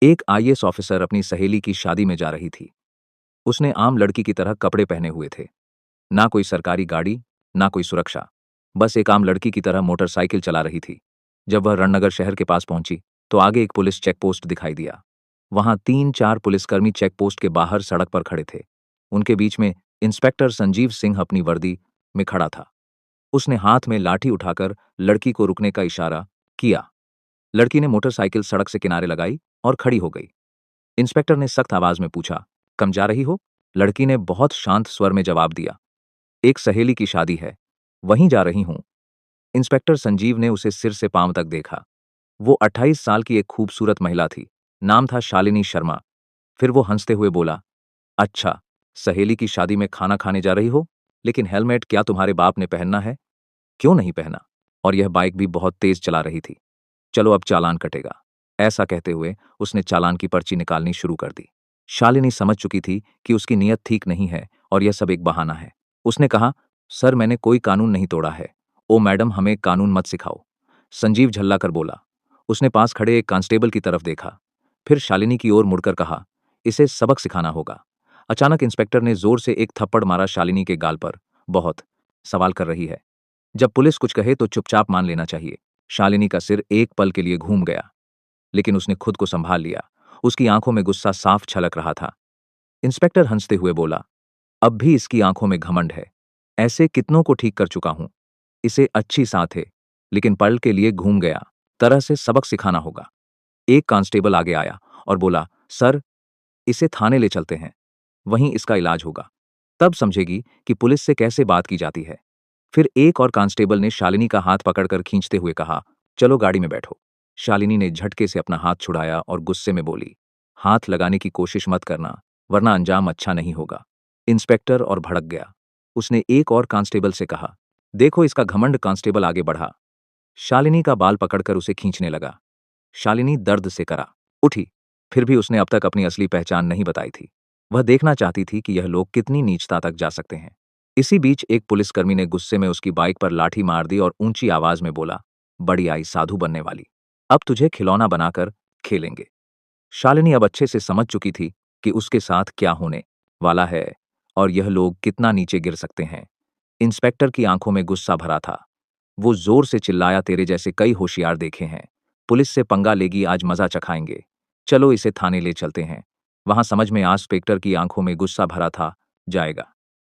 एक IAS officer अपनी सहेली की शादी में जा रही थी। उसने आम लड़की की तरह कपड़े पहने हुए थे। ना कोई सरकारी गाड़ी, ना कोई सुरक्षा। बस एक आम लड़की की तरह मोटरसाइकिल चला रही थी। जब वह रणनगर शहर के पास पहुंची, तो आगे एक पुलिस चेकपोस्ट दिखाई दिया। वहां 3-4 पुलिसकर्मी चेकपोस्ट के बाहर सड़क पर खड़े थे। उनके बीच में इंस्पेक्टर संजीव सिंह अपनी वर्दी में खड़ा था। उसने हाथ में लाठी उठाकर लड़की को रुकने का इशारा किया। लड़की ने मोटरसाइकिल सड़क से किनारे लगाई और खड़ी हो गई। इंस्पेक्टर ने सख्त आवाज में पूछा, कम जा रही हो? लड़की ने बहुत शांत स्वर में जवाब दिया, एक सहेली की शादी है, वहीं जा रही हूं। इंस्पेक्टर संजीव ने उसे सिर से पांव तक देखा। वो 28 साल की एक खूबसूरत महिला थी। नाम था शालिनी शर्मा। फिर वो हंसते हुए बोला, अच्छा, सहेली की शादी में खाना खाने जा रही हो? लेकिन हेलमेट क्या तुम्हारे बाप ने पहनना है? क्यों नहीं पहना? और यह बाइक भी बहुत तेज चला रही थी। चलो अब चालान कटेगा। ऐसा कहते हुए उसने चालान की पर्ची निकालनी शुरू कर दी। शालिनी समझ चुकी थी कि उसकी नीयत ठीक नहीं है और यह सब एक बहाना है। उसने कहा, सर मैंने कोई कानून नहीं तोड़ा है। ओ मैडम, हमें कानून मत सिखाओ। संजीव झल्लाकर बोला। उसने पास खड़े एक कांस्टेबल की तरफ देखा, फिर शालिनी की ओर मुड़कर कहा, इसे सबक सिखाना होगा। अचानक इंस्पेक्टर ने जोर से एक थप्पड़ मारा शालिनी के गाल पर। बहुत सवाल कर रही है। जब पुलिस कुछ कहे तो चुपचाप मान लेना चाहिए। शालिनी का सिर एक पल के लिए घूम गया, लेकिन उसने खुद को संभाल लिया। उसकी आंखों में गुस्सा साफ छलक रहा था। इंस्पेक्टर हंसते हुए बोला, अब भी इसकी आंखों में घमंड है। ऐसे कितनों को ठीक कर चुका हूं। इसे अच्छी सांस है, लेकिन पल के लिए घूम गया। तरह से सबक सिखाना होगा। एक कांस्टेबल आगे आया और बोला, सर इसे थाने ले चलते हैं, वहीं इसका इलाज होगा। तब समझेगी कि पुलिस से कैसे बात की जाती है। फिर एक और कांस्टेबल ने शालिनी का हाथ पकड़कर खींचते हुए कहा, चलो गाड़ी में बैठो। शालिनी ने झटके से अपना हाथ छुड़ाया और गुस्से में बोली, हाथ लगाने की कोशिश मत करना, वरना अंजाम अच्छा नहीं होगा। इंस्पेक्टर और भड़क गया। उसने एक और कांस्टेबल से कहा, देखो इसका घमंड। कांस्टेबल आगे बढ़ा। शालिनी का बाल पकड़कर उसे खींचने लगा। शालिनी दर्द से करा उठी। फिर भी उसने अब तक अपनी असली पहचान नहीं बताई थी। वह देखना चाहती थी कि यह लोग कितनी नीचता तक जा सकते हैं। इसी बीच एक पुलिसकर्मी ने गुस्से में उसकी बाइक पर लाठी मार दी और ऊंची आवाज में बोला, बड़ी आई साधु बनने वाली, अब तुझे खिलौना बनाकर खेलेंगे। शालिनी अब अच्छे से समझ चुकी थी कि उसके साथ क्या होने वाला है और यह लोग कितना नीचे गिर सकते हैं। इंस्पेक्टर की आंखों में गुस्सा भरा था। वो जोर से चिल्लाया, तेरे जैसे कई होशियार देखे हैं। पुलिस से पंगा लेगी, आज मजा चखाएंगे। चलो इसे थाने ले चलते हैं। वहां समझ में इंस्पेक्टर की आंखों में गुस्सा भरा था, जाएगा।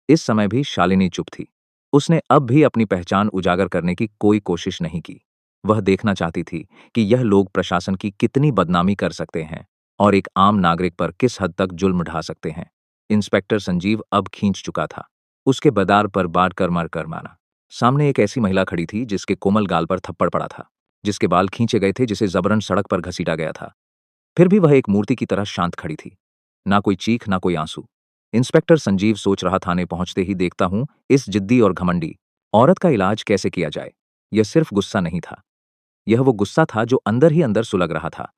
इस समय भी शालिनी चुप थी। उसने अब भी अपनी पहचान उजागर करने की कोई कोशिश नहीं की। वह देखना चाहती थी कि यह लोग प्रशासन की कितनी बदनामी कर सकते हैं और एक आम नागरिक पर किस हद तक जुल्म ढा सकते हैं। इंस्पेक्टर संजीव अब खींच चुका था। उसके बदार पर बार कर मार कर मारा। सामने एक ऐसी महिला खड़ी थी जिसके कोमल गाल पर थप्पड़ पड़ा था, जिसके बाल खींचे गए थे, जिसे जबरन सड़क पर घसीटा गया था। फिर भी वह एक मूर्ति की तरह शांत खड़ी थी। ना कोई चीख, ना कोई आंसू। इंस्पेक्टर संजीव सोच रहा, थाने पहुंचते ही देखता हूं इस जिद्दी और घमंडी औरत का इलाज कैसे किया जाए। यह सिर्फ गुस्सा नहीं था, यह वो गुस्सा था जो अंदर ही अंदर सुलग रहा था।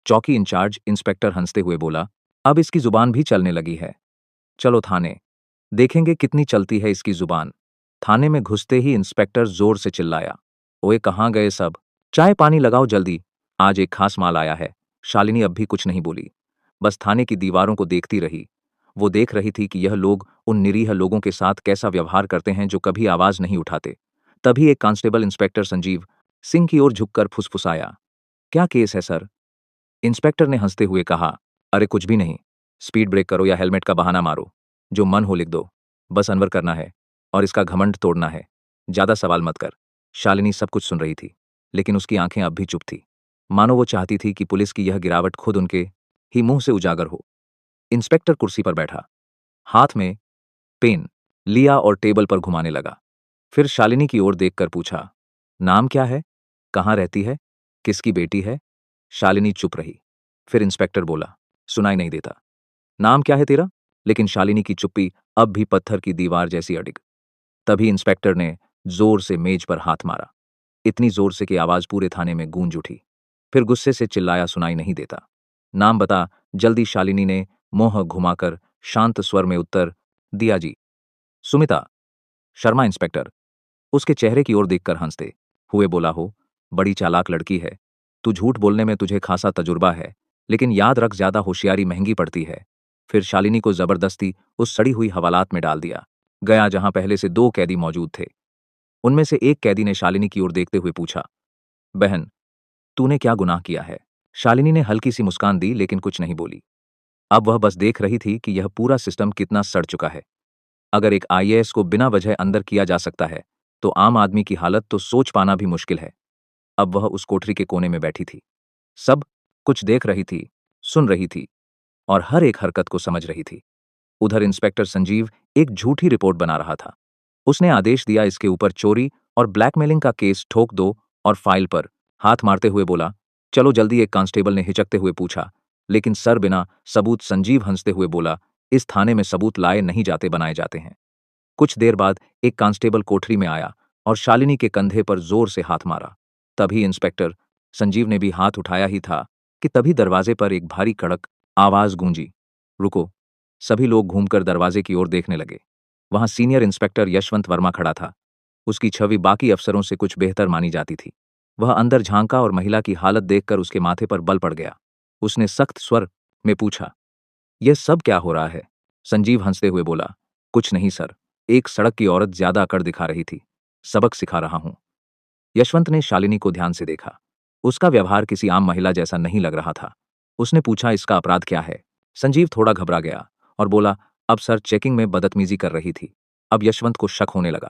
चौकी इंचार्ज इंस्पेक्टर हंसते हुए बोला, अब इसकी जुबान भी चलने लगी है। चलो थाने, देखेंगे कितनी चलती है इसकी जुबान। थाने में घुसते ही इंस्पेक्टर जोर से चिल्लाया, ओए कहाँ गए सब? चाय पानी लगाओ जल्दी, आज एक खास माल आया है। शालिनी अब भी कुछ नहीं बोली, बस थाने की दीवारों को देखती रही। वो देख रही थी कि यह लोग उन निरीह लोगों के साथ कैसा व्यवहार करते हैं जो कभी आवाज नहीं उठाते। तभी एक कांस्टेबल इंस्पेक्टर संजीव सिंह की ओर झुककर फुसफुसाया, क्या केस है सर? इंस्पेक्टर ने हंसते हुए कहा, अरे कुछ भी नहीं। स्पीड ब्रेक करो या हेलमेट का बहाना मारो, जो मन हो लिख दो। बस अनवर करना है और इसका घमंड तोड़ना है। ज्यादा सवाल मत कर। शालिनी सब कुछ सुन रही थी, लेकिन उसकी आंखें अब भी चुप थी, मानो वो चाहती थी कि पुलिस की यह गिरावट खुद उनके ही मुंह से उजागर हो। इंस्पेक्टर कुर्सी पर बैठा, हाथ में पेन लिया और टेबल पर घुमाने लगा। फिर शालिनी की ओर देखकर पूछा, नाम क्या है? कहाँ रहती है? किसकी बेटी है? शालिनी चुप रही। फिर इंस्पेक्टर बोला, सुनाई नहीं देता। नाम क्या है तेरा? लेकिन शालिनी की चुप्पी अब भी पत्थर की दीवार जैसी अडिग। तभी इंस्पेक्टर ने जोर से मेज पर हाथ मारा, इतनी जोर से कि आवाज पूरे थाने में गूंज उठी। फिर गुस्से से चिल्लाया, सुनाई नहीं देता। नाम बता जल्दी। शालिनी ने मुंह घुमाकर शांत स्वर में उत्तर दिया, जी सुमिता शर्मा। इंस्पेक्टर उसके चेहरे की ओर देखकर हंसते हुए बोला, हो बड़ी चालाक लड़की है। तू झूठ बोलने में तुझे खासा तजुर्बा है। लेकिन याद रख, ज्यादा होशियारी महंगी पड़ती है। फिर शालिनी को जबरदस्ती उस सड़ी हुई हवालात में डाल दिया गया जहां पहले से 2 कैदी मौजूद थे। उनमें से एक कैदी ने शालिनी की ओर देखते हुए पूछा, बहन, तूने क्या गुनाह किया है? शालिनी ने हल्की सी मुस्कान दी लेकिन कुछ नहीं बोली। अब वह बस देख रही थी कि यह पूरा सिस्टम कितना सड़ चुका है। अगर एक आईएएस को बिना वजह अंदर किया जा सकता है, तो आम आदमी की हालत तो सोच पाना भी मुश्किल है। अब वह उस कोठरी के कोने में बैठी थी। सब कुछ देख रही थी, सुन रही थी और हर एक हरकत को समझ रही थी। उधर इंस्पेक्टर संजीव एक झूठी रिपोर्ट बना रहा था। उसने आदेश दिया, इसके ऊपर चोरी और ब्लैकमेलिंग का केस ठोक दो, और फाइल पर हाथ मारते हुए बोला, चलो जल्दी। एक कांस्टेबल ने हिचकते हुए पूछा, लेकिन सर, बिना सबूत? संजीव हंसते हुए बोला, इस थाने में सबूत लाए नहीं जाते, बनाए जाते हैं। कुछ देर बाद एक कांस्टेबल कोठरी में आया और शालिनी के कंधे पर जोर से हाथ मारा। तभी इंस्पेक्टर संजीव ने भी हाथ उठाया ही था कि तभी दरवाजे पर एक भारी कड़क आवाज गूंजी, रुको। सभी लोग घूमकर दरवाजे की ओर देखने लगे। वहां सीनियर इंस्पेक्टर यशवंत वर्मा खड़ा था। उसकी छवि बाकी अफसरों से कुछ बेहतर मानी जाती थी। वह अंदर झांका और महिला की हालत देखकर उसके माथे पर बल पड़ गया। उसने सख्त स्वर में पूछा, यह सब क्या हो रहा है? संजीव हंसते हुए बोला, कुछ नहीं सर, एक सड़क की औरत ज्यादा अकड़ दिखा रही थी, सबक सिखा रहा हूं। यशवंत ने शालिनी को ध्यान से देखा। उसका व्यवहार किसी आम महिला जैसा नहीं लग रहा था। उसने पूछा, इसका अपराध क्या है? संजीव थोड़ा घबरा गया और बोला, अब सर, चेकिंग में बदतमीजी कर रही थी। अब यशवंत को शक होने लगा।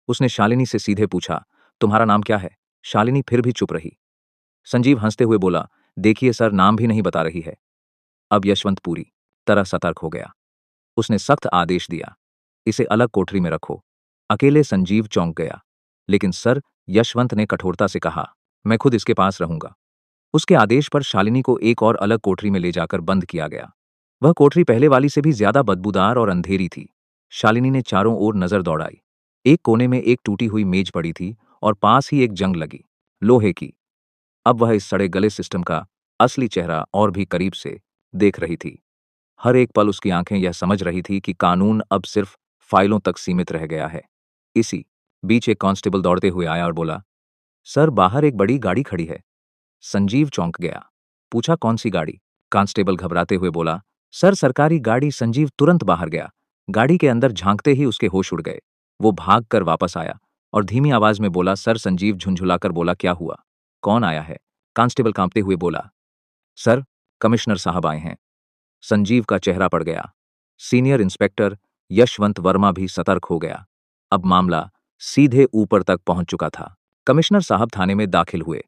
उसने शालिनी से सीधे पूछा, तुम्हारा नाम क्या है? शालिनी फिर भी चुप रही। संजीव हंसते हुए बोला, देखिए सर, नाम भी नहीं बता रही है। अब यशवंत पूरी तरह सतर्क हो गया। उसने सख्त आदेश दिया, इसे अलग कोठरी में रखो। अकेले संजीव चौंक गया। लेकिन सर, यशवंत ने कठोरता से कहा, मैं खुद इसके पास रहूंगा। उसके आदेश पर शालिनी को एक और अलग कोठरी में ले जाकर बंद किया गया। वह कोठरी पहले वाली से भी ज्यादा बदबूदार और अंधेरी थी। शालिनी ने चारों ओर नजर दौड़ाई। एक कोने में एक टूटी हुई मेज पड़ी थी और पास ही एक जंग लगी, लोहे की। अब वह इस सड़े गले सिस्टम का असली चेहरा और भी करीब से देख रही थी। हर एक पल उसकी आंखें यह समझ रही थी कि कानून अब सिर्फ फाइलों तक सीमित रह गया है। इसी बीच एक कांस्टेबल दौड़ते हुए आया और बोला, सर, बाहर एक बड़ी गाड़ी खड़ी है। संजीव चौंक गया। पूछा, कौन सी गाड़ी? कांस्टेबल घबराते हुए बोला, सर, सरकारी गाड़ी। संजीव तुरंत बाहर गया। गाड़ी के अंदर झांकते ही उसके होश उड़ गए। वो भाग कर वापस आया और धीमी आवाज में बोला, सर। संजीव झुंझुलाकर बोला, क्या हुआ? कौन आया है? कांस्टेबल कांपते हुए बोला, सर, कमिश्नर साहब आए हैं। संजीव का चेहरा पड़ गया। सीनियर इंस्पेक्टर यशवंत वर्मा भी सतर्क हो गया। अब मामला सीधे ऊपर तक पहुंच चुका था। कमिश्नर साहब थाने में दाखिल हुए।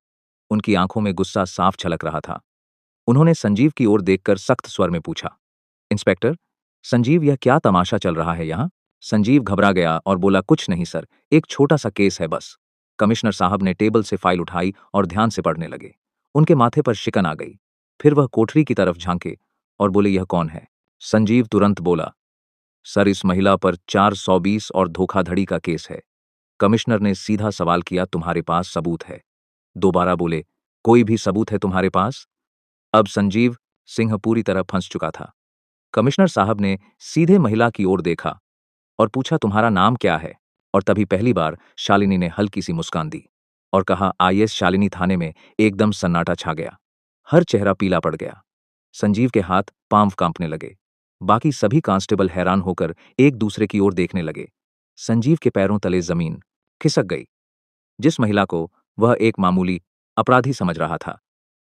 उनकी आंखों में गुस्सा साफ छलक रहा था। उन्होंने संजीव की ओर देखकर सख्त स्वर में पूछा, इंस्पेक्टर संजीव, यह क्या तमाशा चल रहा है यहां? संजीव घबरा गया और बोला, कुछ नहीं सर, एक छोटा सा केस है बस। कमिश्नर साहब ने टेबल से फाइल उठाई और ध्यान से पढ़ने लगे। उनके माथे पर शिकन आ गई। फिर वह कोठरी की तरफ झांके और बोले, यह कौन है? संजीव तुरंत बोला, सर, इस महिला पर 420 और धोखाधड़ी का केस है। कमिश्नर ने सीधा सवाल किया, तुम्हारे पास सबूत है? दोबारा बोले, कोई भी सबूत है तुम्हारे पास? अब संजीव सिंह पूरी तरह फंस चुका था। कमिश्नर साहब ने सीधे महिला की ओर देखा और पूछा, तुम्हारा नाम क्या है? और तभी पहली बार शालिनी ने हल्की सी मुस्कान दी और कहा, आईएएस शालिनी। थाने में एकदम सन्नाटा छा गया। हर चेहरा पीला पड़ गया। संजीव के हाथ पांव कांपने लगे। बाकी सभी कांस्टेबल हैरान होकर एक दूसरे की ओर देखने लगे। संजीव के पैरों तले जमीन खिसक गई। जिस महिला को वह एक मामूली अपराधी समझ रहा था,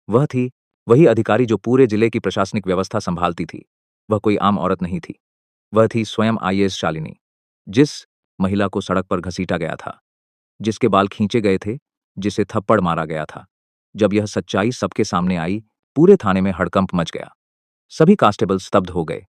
वह थी वही अधिकारी जो पूरे जिले की प्रशासनिक व्यवस्था संभालती थी। वह कोई आम औरत नहीं थी, वह थी स्वयं आईएएस शालिनी। जिस महिला को सड़क पर घसीटा गया था, जिसके बाल खींचे गए थे, जिसे थप्पड़ मारा गया था। जब यह सच्चाई सबके सामने आई, पूरे थाने में हड़कंप मच गया। सभी कांस्टेबल स्तब्ध हो गए।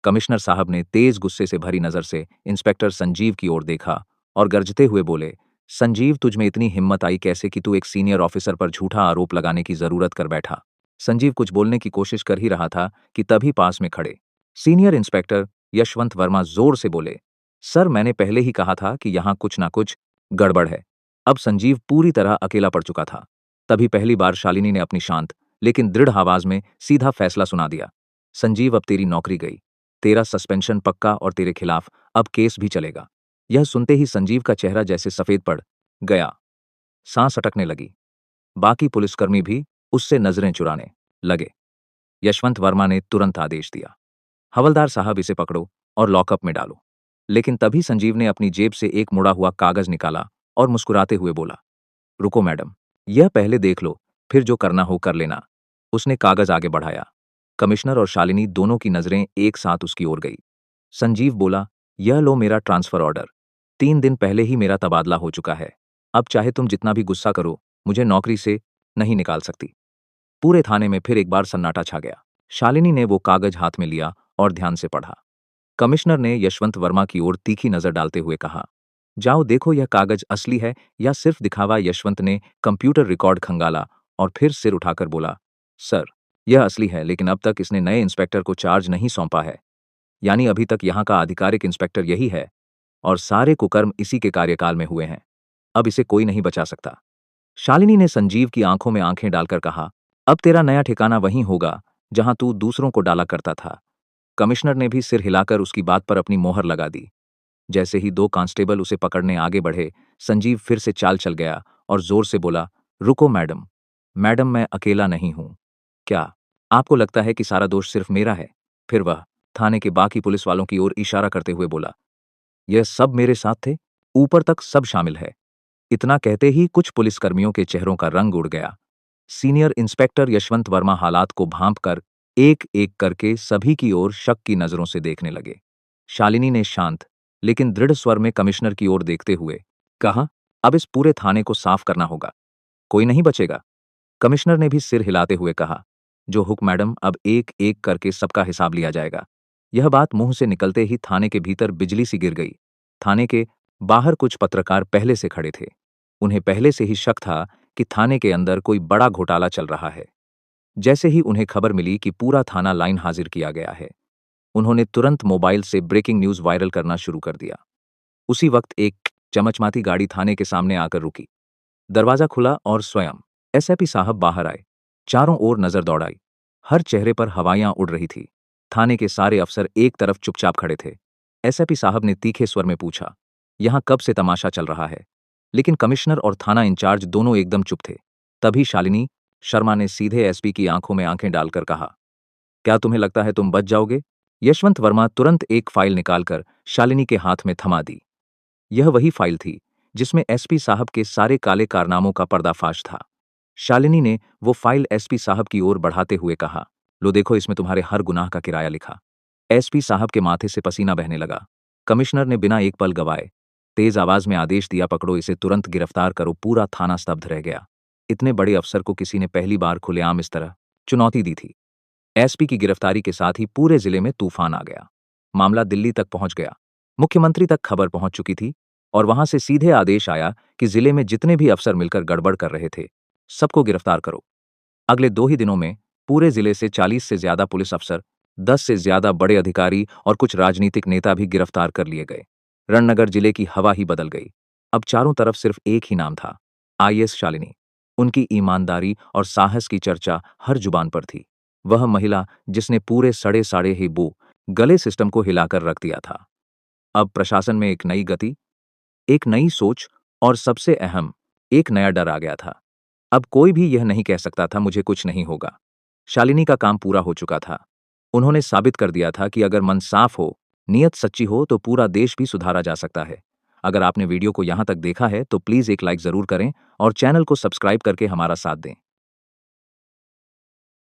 कमिश्नर साहब ने तेज गुस्से से भरी नजर से इंस्पेक्टर संजीव की ओर देखा और गरजते हुए बोले, संजीव, तुझ में इतनी हिम्मत आई कैसे कि तू एक सीनियर ऑफिसर पर झूठा आरोप लगाने की जरूरत कर बैठा? संजीव कुछ बोलने की कोशिश कर ही रहा था कि तभी पास में खड़े सीनियर इंस्पेक्टर यशवंत वर्मा जोर से बोले, सर, मैंने पहले ही कहा था कि यहां कुछ ना कुछ गड़बड़ है। अब संजीव पूरी तरह अकेला पड़ चुका था। तभी पहली बार शालिनी ने अपनी शांत लेकिन दृढ़ आवाज में सीधा फैसला सुना दिया, संजीव, अब तेरी नौकरी गई, तेरा सस्पेंशन पक्का और तेरे खिलाफ अब केस भी चलेगा। यह सुनते ही संजीव का चेहरा जैसे सफेद पड़ गया। सांस अटकने लगी। बाकी पुलिसकर्मी भी उससे नजरें चुराने लगे। यशवंत वर्मा ने तुरंत आदेश दिया, हवलदार साहब इसे पकड़ो और लॉकअप में डालो। लेकिन तभी संजीव ने अपनी जेब से एक मुड़ा हुआ कागज निकाला और मुस्कुराते हुए बोला, रुको मैडम, यह पहले देख लो, फिर जो करना हो कर लेना। उसने कागज आगे बढ़ाया। कमिश्नर और शालिनी दोनों की नजरें एक साथ उसकी ओर गई। संजीव बोला, यह लो मेरा ट्रांसफर ऑर्डर। 3 दिन पहले ही मेरा तबादला हो चुका है। अब चाहे तुम जितना भी गुस्सा करो, मुझे नौकरी से नहीं निकाल सकती। पूरे थाने में फिर एक बार सन्नाटा छा गया। शालिनी ने वो कागज हाथ में लिया और ध्यान से पढ़ा। कमिश्नर ने यशवंत वर्मा की ओर तीखी नजर डालते हुए कहा, जाओ देखो यह कागज असली है या सिर्फ दिखावा। यशवंत ने कंप्यूटर रिकॉर्ड खंगाला और फिर सिर उठाकर बोला, सर, यह असली है, लेकिन अब तक इसने नए इंस्पेक्टर को चार्ज नहीं सौंपा है। यानी अभी तक यहाँ का आधिकारिक इंस्पेक्टर यही है और सारे कुकर्म इसी के कार्यकाल में हुए हैं। अब इसे कोई नहीं बचा सकता। शालिनी ने संजीव की आंखों में आंखें डालकर कहा, अब तेरा नया ठिकाना वहीं होगा जहां तू दूसरों को डाला करता था। कमिश्नर ने भी सिर हिलाकर उसकी बात पर अपनी मोहर लगा दी। जैसे ही 2 कांस्टेबल उसे पकड़ने आगे बढ़े, संजीव फिर से चाल चल गया और जोर से बोला, रुको मैडम, मैडम मैं अकेला नहीं हूं। क्या आपको लगता है कि सारा दोष सिर्फ मेरा है? फिर वह थाने के बाकी पुलिस वालों की ओर इशारा करते हुए बोला, यह सब मेरे साथ थे, ऊपर तक सब शामिल है। इतना कहते ही कुछ पुलिसकर्मियों के चेहरों का रंग उड़ गया। सीनियर इंस्पेक्टर यशवंत वर्मा हालात को भांपकर एक एक करके सभी की ओर शक की नजरों से देखने लगे। शालिनी ने शांत लेकिन दृढ़ स्वर में कमिश्नर की ओर देखते हुए कहा, अब इस पूरे थाने को साफ करना होगा, कोई नहीं बचेगा। कमिश्नर ने भी सिर हिलाते हुए कहा, जो हुक्म मैडम, अब एक एक करके सबका हिसाब लिया जाएगा। यह बात मुंह से निकलते ही थाने के भीतर बिजली सी गिर गई। थाने के बाहर कुछ पत्रकार पहले से खड़े थे। उन्हें पहले से ही शक था कि थाने के अंदर कोई बड़ा घोटाला चल रहा है। जैसे ही उन्हें खबर मिली कि पूरा थाना लाइन हाजिर किया गया है, उन्होंने तुरंत मोबाइल से ब्रेकिंग न्यूज वायरल करना शुरू कर दिया। उसी वक्त एक चमचमाती गाड़ी थाने के सामने आकर रुकी। दरवाजा खुला और स्वयं एसएपी साहब बाहर आए। चारों ओर नजर दौड़ाई। हर चेहरे पर हवाइयां उड़ रही थी। थाने के सारे अफसर एक तरफ चुपचाप खड़े थे। एसएपी साहब ने तीखे स्वर में पूछा, यहां कब से तमाशा चल रहा है? लेकिन कमिश्नर और थाना इंचार्ज दोनों एकदम चुप थे। तभी शालिनी शर्मा ने सीधे एसपी की आंखों में आंखें डालकर कहा, क्या तुम्हें लगता है तुम बच जाओगे? यशवंत वर्मा तुरंत एक फाइल निकालकर शालिनी के हाथ में थमा दी। यह वही फाइल थी जिसमें एसपी साहब के सारे काले कारनामों का पर्दाफाश था। शालिनी ने वो फाइल एसपी साहब की ओर बढ़ाते हुए कहा, लो देखो, इसमें तुम्हारे हर गुनाह का किराया लिखा। एसपी साहब के माथे से पसीना बहने लगा। कमिश्नर ने बिना एक पल गवाए तेज आवाज में आदेश दिया, पकड़ो इसे, तुरंत गिरफ्तार करो। पूरा थाना स्तब्ध रह गया। इतने बड़े अफसर को किसी ने पहली बार खुलेआम इस तरह चुनौती दी थी। एसपी की गिरफ्तारी के साथ ही पूरे जिले में तूफान आ गया। मामला दिल्ली तक पहुंच गया। मुख्यमंत्री तक खबर पहुंच चुकी थी और वहां से सीधे आदेश आया कि जिले में जितने भी अफसर मिलकर गड़बड़ कर रहे थे, सबको गिरफ्तार करो। अगले 2 ही दिनों में पूरे जिले से 40 से ज्यादा पुलिस अफसर, 10 से ज्यादा बड़े अधिकारी और कुछ राजनीतिक नेता भी गिरफ्तार कर लिए गए। रणनगर जिले की हवा ही बदल गई। अब चारों तरफ सिर्फ एक ही नाम था, आईएएस शालिनी। उनकी ईमानदारी और साहस की चर्चा हर जुबान पर थी। वह महिला जिसने पूरे सड़े साड़े ही गले सिस्टम को हिलाकर रख दिया था। अब प्रशासन में एक नई गति, एक नई सोच और सबसे अहम, एक नया डर आ गया था। अब कोई भी यह नहीं कह सकता था मुझे कुछ नहीं होगा। शालिनी का काम पूरा हो चुका था। उन्होंने साबित कर दिया था कि अगर मन साफ हो, नीयत सच्ची हो तो पूरा देश भी सुधारा जा सकता है। अगर आपने वीडियो को यहां तक देखा है तो प्लीज एक लाइक जरूर करें और चैनल को सब्सक्राइब करके हमारा साथ दें।